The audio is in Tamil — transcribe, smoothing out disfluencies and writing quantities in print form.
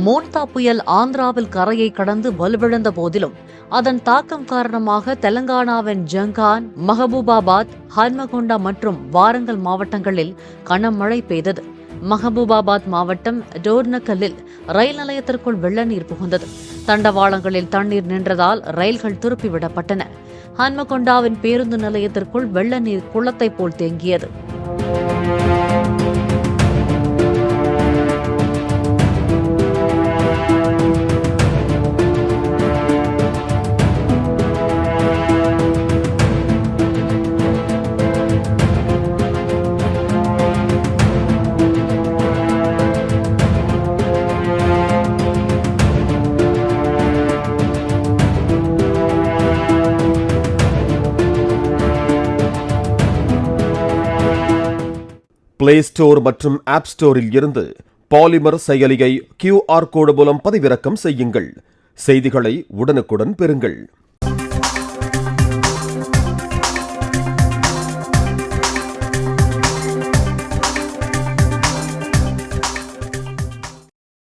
மோன்தா புயல் ஆந்திராவில் கரையை கடந்து வலுவிழந்த போதிலும் அதன் தாக்கம் காரணமாக தெலங்கானாவின் ஜங்கான், மஹபூபாபாத், ஹன்மகொண்டா மற்றும் வாரங்கல் மாவட்டங்களில் கனமழை பெய்தது. மஹபூபாபாத் மாவட்டம் டோர்னக்கல்லில் ரயில் நிலையத்திற்குள் வெள்ள நீர் புகுந்தது. தண்டவாளங்களில் தண்ணீர் நின்றதால் ரயில்கள் திருப்பிவிடப்பட்டன. ஹன்மகொண்டாவின் பேருந்து நிலையத்திற்குள் வெள்ள நீர் குளத்தை போல் தேங்கியது. பிளே ஸ்டோர் மற்றும் ஆப் ஸ்டோரில் இருந்து பாலிமர் செயலியை QR கோடு மூலம் பதிவிறக்கம் செய்யுங்கள். செய்திகளை உடனுக்குடன் பெறுங்கள்.